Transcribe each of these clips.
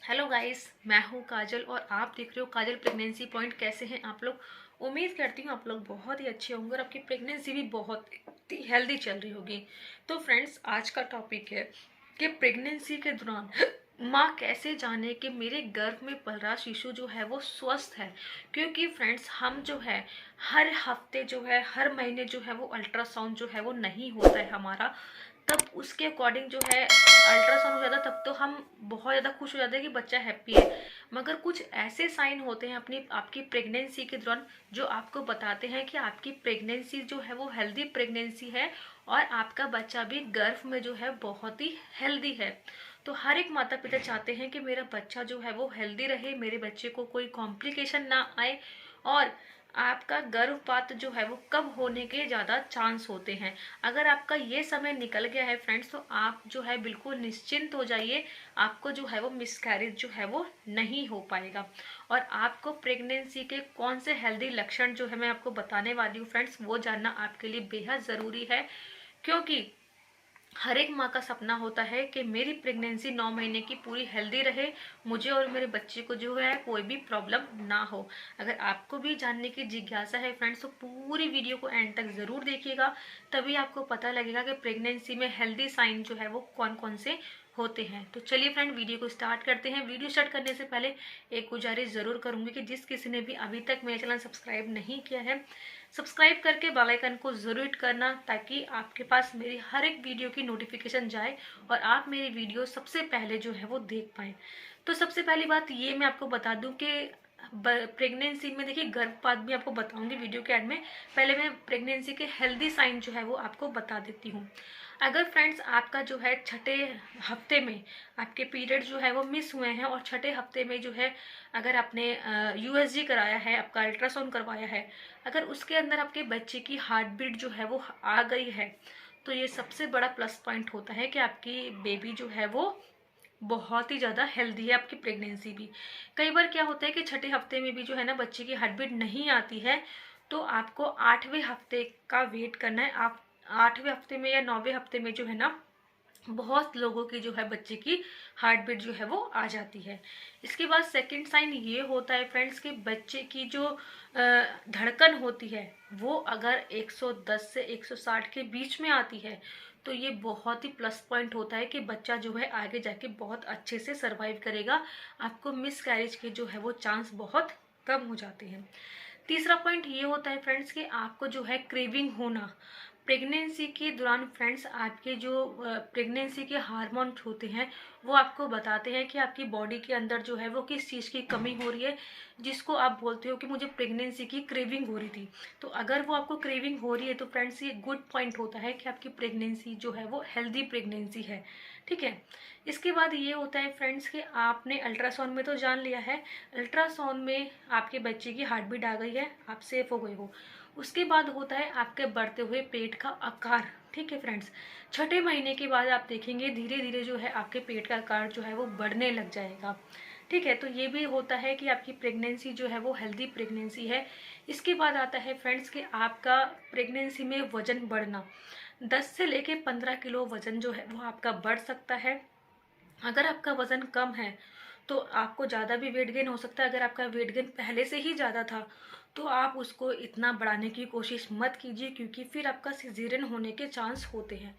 Hello guys, मैं हूँ काजल और आप देख रहे हो काजल प्रेगनेंसी पॉइंट। कैसे हैं आप लोग? उम्मीद करती हूँ आप लोग बहुत ही अच्छे होंगे और आपकी प्रेगनेंसी भी बहुत ही हेल्दी चल रही होगी। तो फ्रेंड्स, आज का टॉपिक है कि प्रेगनेंसी के दौरान माँ कैसे जाने कि मेरे गर्भ में पल रहा शिशु जो है वो स्वस्थ है। क्योंकि फ्रेंड्स, हम जो है हर हफ्ते जो है हर महीने जो है वो अल्ट्रासाउंड जो है वो नहीं होता है हमारा। तब उसके अकॉर्डिंग जो है अल्ट्रासाउंड हो जाता, तब तो हम बहुत ज़्यादा खुश हो जाते हैं कि बच्चा हैप्पी है। मगर कुछ ऐसे साइन होते हैं अपनी आपकी प्रेगनेंसी के दौरान जो आपको बताते हैं कि आपकी प्रेगनेंसी जो है वो हेल्दी प्रेगनेंसी है और आपका बच्चा भी गर्भ में जो है बहुत ही हेल्दी है। तो हर एक माता पिता चाहते हैं कि मेरा बच्चा जो है वो हेल्दी रहे, मेरे बच्चे को कोई कॉम्प्लिकेशन ना आए। और आपका गर्भपात जो है वो कब होने के ज़्यादा चांस होते हैं। अगर आपका ये समय निकल गया है फ्रेंड्स, तो आप जो है बिल्कुल निश्चिंत हो जाइए। आपको जो है वो मिसकैरेज जो है वो नहीं हो पाएगा। और आपको प्रेगनेंसी के कौन से हेल्दी लक्षण जो है मैं आपको बताने वाली हूँ फ्रेंड्स, वो जानना आपके लिए बेहद ज़रूरी है। क्योंकि हर एक माँ का सपना होता है कि मेरी प्रेगनेंसी 9 महीने की पूरी हेल्दी रहे, मुझे और मेरे बच्चे को जो है कोई भी प्रॉब्लम ना हो। अगर आपको भी जानने की जिज्ञासा है फ्रेंड्स, तो पूरी वीडियो को एंड तक ज़रूर देखिएगा। तभी आपको पता लगेगा कि प्रेगनेंसी में हेल्दी साइन जो है वो कौन कौन से होते हैं। तो चलिए फ्रेंड, वीडियो को स्टार्ट करते हैं। वीडियो स्टार्ट करने से पहले एक गुजारिश ज़रूर करूँगी कि जिस किसी ने भी अभी तक मेरा चैनल सब्सक्राइब नहीं किया है, सब्सक्राइब करके बेल आइकन को ज़रूर हिट करना, ताकि आपके पास मेरी हर एक वीडियो की नोटिफिकेशन जाए और आप मेरी वीडियो सबसे पहले जो है वो देख पाएँ। तो सबसे पहली बात ये मैं आपको बता दूं कि प्रेगनेंसी में देखिए, गर्भपात भी आपको बताऊंगी वीडियो के एंड में। पहले मैं प्रेगनेंसी के हेल्दी साइन जो है वो आपको बता देती हूँ। अगर फ्रेंड्स आपका जो है छठे हफ्ते में आपके पीरियड जो है वो मिस हुए हैं और छठे हफ्ते में जो है अगर आपने यूएसजी कराया है, आपका अल्ट्रासाउंड करवाया है, अगर उसके अंदर आपके बच्चे की हार्ट बीट जो है वो आ गई है, तो ये सबसे बड़ा प्लस पॉइंट होता है कि आपकी बेबी जो है वो बहुत ही ज़्यादा हेल्दी है। आपकी प्रेगनेंसी भी कई बार क्या होता है कि छठे हफ्ते में भी जो है ना बच्चे की हार्ट बीट नहीं आती है, तो आपको 8वें हफ्ते का वेट करना है। आप 8वें हफ्ते में या 9वें हफ्ते में जो है ना बहुत लोगों की जो है बच्चे की हार्ट बीट जो है वो आ जाती है। इसके बाद सेकंड साइन ये होता है फ्रेंड्स कि बच्चे की जो धड़कन होती है वो अगर 110 से 160 के बीच में आती है, तो ये बहुत ही प्लस पॉइंट होता है कि बच्चा जो है आगे जाके बहुत अच्छे से सरवाइव करेगा। आपको मिस कैरेज के जो है वो चांस बहुत कम हो जाते हैं। तीसरा पॉइंट ये होता है फ्रेंड्स कि आपको जो है क्रेविंग होना प्रेगनेंसी के दौरान। फ्रेंड्स, आपके जो प्रेगनेंसी के हार्मोन होते हैं वो आपको बताते हैं कि आपकी बॉडी के अंदर जो है वो किस चीज़ की कमी हो रही है, जिसको आप बोलते हो कि मुझे प्रेगनेंसी की क्रेविंग हो रही थी। तो अगर वो आपको क्रेविंग हो रही है तो फ्रेंड्स ये गुड पॉइंट होता है कि आपकी प्रेगनेंसी जो है वो हेल्दी प्रेगनेंसी है। ठीक है। इसके बाद ये होता है फ्रेंड्स कि आपने अल्ट्रासाउंड में तो जान लिया है, अल्ट्रासाउंड में आपके बच्चे की हार्ट बीट आ गई है, आप सेफ हो गए हो। उसके बाद होता है आपके बढ़ते हुए पेट का आकार। ठीक है फ्रेंड्स, छठे महीने के बाद आप देखेंगे धीरे धीरे जो है आपके पेट का आकार जो है वो बढ़ने लग जाएगा। ठीक है, तो ये भी होता है कि आपकी प्रेगनेंसी जो है वो हेल्दी प्रेगनेंसी है। इसके बाद आता है फ्रेंड्स कि आपका प्रेगनेंसी में वजन बढ़ना, 10 से लेके 15 किलो वजन जो है वो आपका बढ़ सकता है। अगर आपका वजन कम है तो आपको ज़्यादा भी वेट गेन हो सकता है। अगर आपका वेट गेन पहले से ही ज़्यादा था तो आप उसको इतना बढ़ाने की कोशिश मत कीजिए, क्योंकि फिर आपका सिजेरियन होने के चांस होते हैं।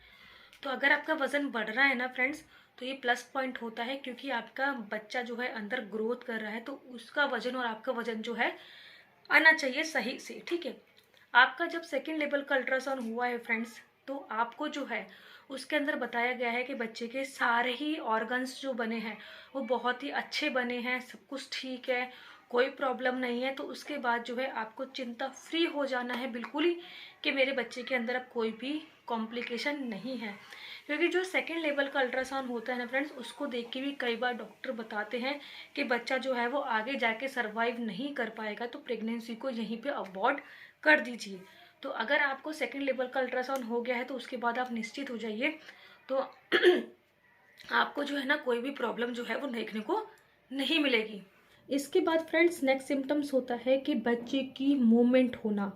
तो अगर आपका वजन बढ़ रहा है ना फ्रेंड्स, तो ये प्लस पॉइंट होता है, क्योंकि आपका बच्चा जो है अंदर ग्रोथ कर रहा है, तो उसका वजन और आपका वजन जो है आना चाहिए सही से। ठीक है। आपका जब सेकेंड लेवल का अल्ट्रासाउंड हुआ है फ्रेंड्स, तो आपको जो है उसके अंदर बताया गया है कि बच्चे के सारे ही ऑर्गन्स जो बने हैं वो बहुत ही अच्छे बने हैं, सब कुछ ठीक है, कोई प्रॉब्लम नहीं है। तो उसके बाद जो है आपको चिंता फ्री हो जाना है बिल्कुल ही कि मेरे बच्चे के अंदर अब कोई भी कॉम्प्लिकेशन नहीं है। क्योंकि जो सेकेंड लेवल का अल्ट्रासाउंड होता है ना फ्रेंड्स, उसको देख के भी कई बार डॉक्टर बताते हैं कि बच्चा जो है वो आगे जाके सर्वाइव नहीं कर पाएगा, तो प्रेगनेंसी को यहीं पे अवॉइड कर दीजिए। तो अगर आपको सेकेंड लेवल का अल्ट्रासाउंड हो गया है तो उसके बाद आप निश्चित हो जाइए, तो आपको जो है ना कोई भी प्रॉब्लम जो है वो देखने को नहीं मिलेगी। इसके बाद फ्रेंड्स नेक्स्ट सिम्टम्स होता है कि बच्चे की मूवमेंट होना।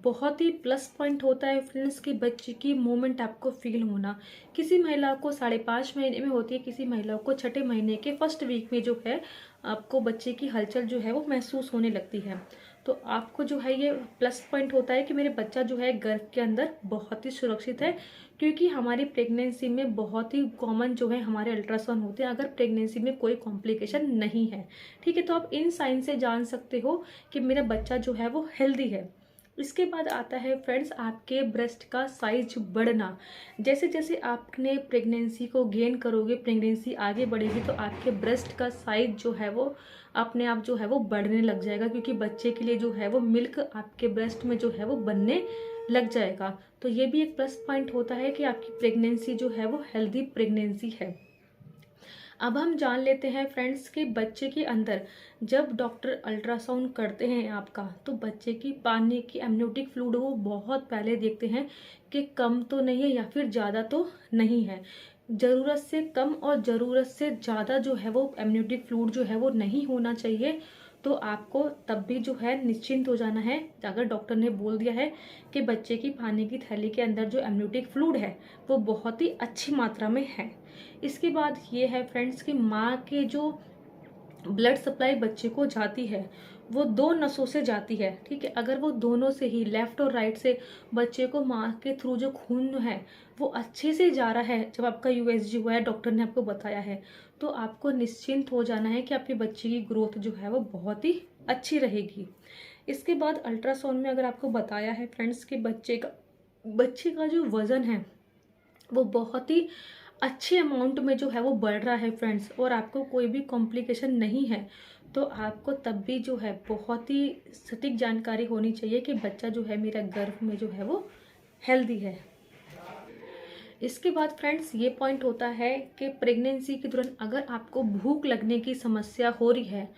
बहुत ही प्लस पॉइंट होता है फ्रेंड्स कि बच्चे की मूवमेंट आपको फील होना। किसी महिला को 5.5 महीने में होती है, किसी महिलाओं को छठे महीने के फर्स्ट वीक में जो है आपको बच्चे की हलचल जो है वो महसूस होने लगती है। तो आपको जो है ये प्लस पॉइंट होता है कि मेरे बच्चा जो है गर्भ के अंदर बहुत ही सुरक्षित है, क्योंकि हमारी प्रेगनेंसी में बहुत ही कॉमन जो है हमारे अल्ट्रासाउंड होते हैं अगर प्रेगनेंसी में कोई कॉम्प्लिकेशन नहीं है। ठीक है, तो आप इन साइन से जान सकते हो कि मेरा बच्चा जो है वो हेल्दी है। इसके बाद आता है फ्रेंड्स आपके ब्रेस्ट का साइज बढ़ना। जैसे जैसे आपने प्रेगनेंसी को गेन करोगे, प्रेगनेंसी आगे बढ़ेगी, तो आपके ब्रेस्ट का साइज जो है वो अपने आप जो है वो बढ़ने लग जाएगा, क्योंकि बच्चे के लिए जो है वो मिल्क आपके ब्रेस्ट में जो है वो बनने लग जाएगा। तो ये भी एक प्लस पॉइंट होता है कि आपकी प्रेगनेंसी जो है वो हेल्दी प्रेगनेंसी है। अब हम जान लेते हैं फ्रेंड्स कि बच्चे के अंदर जब डॉक्टर अल्ट्रासाउंड करते हैं आपका, तो बच्चे की पानी की एमनियोटिक फ्लूइड वो बहुत पहले देखते हैं कि कम तो नहीं है या फिर ज़्यादा तो नहीं है। ज़रूरत से कम और ज़रूरत से ज़्यादा जो है वो एमनियोटिक फ्लूइड जो है वो नहीं होना चाहिए। तो आपको तब भी जो है निश्चिंत हो जाना है अगर डॉक्टर ने बोल दिया है कि बच्चे की पानी की थैली के अंदर जो एमनियोटिक फ्लूइड है वो बहुत ही अच्छी मात्रा में है। इसके बाद ये है फ्रेंड्स कि माँ के जो ब्लड सप्लाई बच्चे को जाती है वो 2 नसों से जाती है। ठीक है, अगर वो दोनों से ही लेफ्ट और राइट से बच्चे को माँ के थ्रू जो खून है वो अच्छे से जा रहा है, जब आपका यूएसजी हुआ है डॉक्टर ने आपको बताया है, तो आपको निश्चिंत हो जाना है कि आपके बच्चे की ग्रोथ जो है वो बहुत ही अच्छी रहेगी। इसके बाद अल्ट्रासाउंड में अगर आपको बताया है फ्रेंड्स कि बच्चे का जो वज़न है वो बहुत ही अच्छे अमाउंट में जो है वो बढ़ रहा है फ्रेंड्स, और आपको कोई भी कॉम्प्लिकेशन नहीं है, तो आपको तब भी जो है बहुत ही सटीक जानकारी होनी चाहिए कि बच्चा जो है मेरा गर्भ में जो है वो हेल्दी है। इसके बाद फ्रेंड्स ये पॉइंट होता है कि प्रेगनेंसी के दौरान अगर आपको भूख लगने की समस्या हो रही है,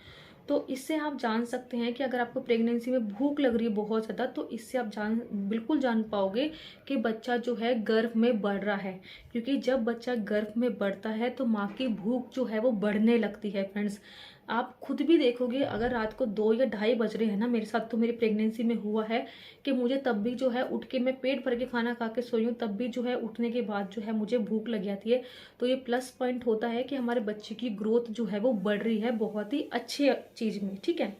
तो इससे आप जान सकते हैं कि अगर आपको प्रेगनेंसी में भूख लग रही है बहुत ज़्यादा, तो इससे आप बिल्कुल जान पाओगे कि बच्चा जो है गर्भ में बढ़ रहा है। क्योंकि जब बच्चा गर्भ में बढ़ता है तो माँ की भूख जो है वो बढ़ने लगती है फ्रेंड्स। आप खुद भी देखोगे, अगर रात को 2 या 2:30 बज रहे हैं ना, मेरे साथ तो मेरी प्रेगनेंसी में हुआ है कि मुझे तब भी जो है उठ के मैं पेट भर के खाना खा के सोई हूँ, तब भी जो है उठने के बाद जो है मुझे भूख लग जाती है। तो ये प्लस पॉइंट होता है कि हमारे बच्चे की ग्रोथ जो है वो बढ़ रही है बहुत ही अच्छी चीज़ में। ठीक है,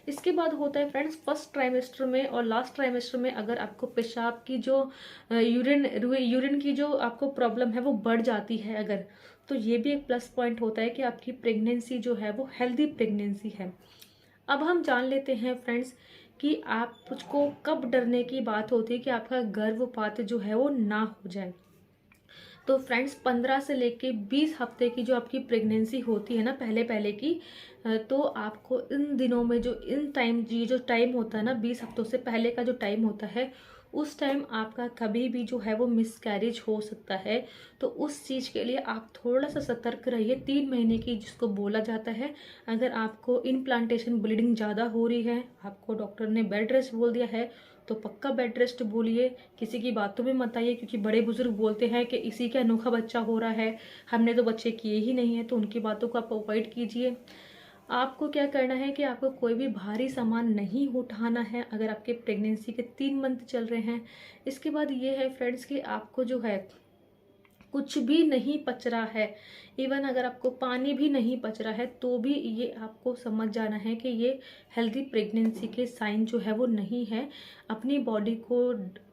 इसके बाद होता है फ्रेंड्स फर्स्ट ट्राइमेस्टर में और लास्ट ट्राइमेस्टर में अगर आपको पेशाब की जो यूरिन की जो आपको प्रॉब्लम है वो बढ़ जाती है अगर, तो ये भी एक प्लस पॉइंट होता है कि आपकी प्रेगनेंसी जो है वो हेल्दी प्रेगनेंसी है। अब हम जान लेते हैं फ्रेंड्स कि आप मुझको कब डरने की बात होती है कि आपका गर्भपात जो है वो ना हो जाए। तो फ्रेंड्स 15 से लेके 20 हफ्ते की जो आपकी प्रेगनेंसी होती है ना, पहले पहले की, तो आपको इन दिनों में जो इन टाइम ये जो टाइम होता है ना, 20 हफ्तों से पहले का जो टाइम होता है, उस टाइम आपका कभी भी जो है वो मिसकैरेज हो सकता है। तो उस चीज़ के लिए आप थोड़ा सा सतर्क रहिए। 3 महीने की जिसको बोला जाता है, अगर आपको इम्प्लांटेशन ब्लीडिंग ज़्यादा हो रही है, आपको डॉक्टर ने बेड रेस्ट बोल दिया है, तो पक्का बेड रेस्ट बोलिए। किसी की बातों में मत आइए, क्योंकि बड़े बुजुर्ग बोलते हैं कि इसी का अनोखा बच्चा हो रहा है, हमने तो बच्चे किए ही नहीं है, तो उनकी बातों को आप अवॉइड कीजिए। आपको क्या करना है कि आपको कोई भी भारी सामान नहीं उठाना है अगर आपके प्रेगनेंसी के 3 मंथ चल रहे हैं। इसके बाद ये है फ्रेंड्स कि आपको जो है कुछ भी नहीं पच रहा है, इवन अगर आपको पानी भी नहीं पच रहा है, तो भी ये आपको समझ जाना है कि ये हेल्दी प्रेगनेंसी के साइन जो है वो नहीं है। अपनी बॉडी को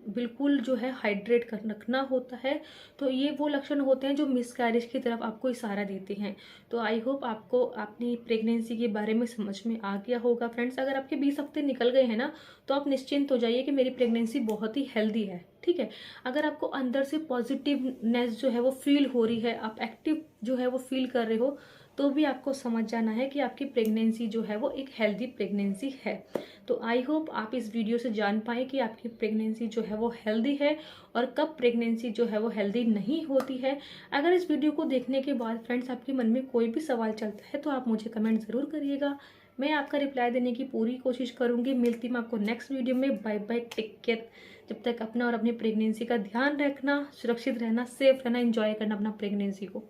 बिल्कुल जो है हाइड्रेट कर रखना होता है। तो ये वो लक्षण होते हैं जो मिसकैरेज की तरफ आपको इशारा देते हैं। तो आई होप आपको अपनी प्रेगनेंसी के बारे में समझ में आ गया होगा फ्रेंड्स। अगर आपके 20 हफ्ते निकल गए हैं ना, तो आप निश्चिंत हो जाइए कि मेरी प्रेगनेंसी बहुत ही हेल्दी है। ठीक है, अगर आपको अंदर से पॉजिटिवनेस जो है वो फील हो रही है, आप एक्टिव जो है वो फील कर रहे हो, तो भी आपको समझ जाना है कि आपकी प्रेगनेंसी जो है वो एक हेल्दी प्रेगनेंसी है। तो आई होप आप इस वीडियो से जान पाए कि आपकी प्रेगनेंसी जो है वो हेल्दी है और कब प्रेगनेंसी जो है वो हेल्दी नहीं होती है। अगर इस वीडियो को देखने के बाद फ्रेंड्स आपके मन में कोई भी सवाल चलता है, तो आप मुझे कमेंट ज़रूर करिएगा। मैं आपका रिप्लाई देने की पूरी कोशिश करूँगी। मिलती मैं आपको नेक्स्ट वीडियो में। Bye bye, take care. जब तक अपना और अपनी प्रेगनेंसी का ध्यान रखना, सुरक्षित रहना, सेफ रहना, एंजॉय करना अपना प्रेगनेंसी को।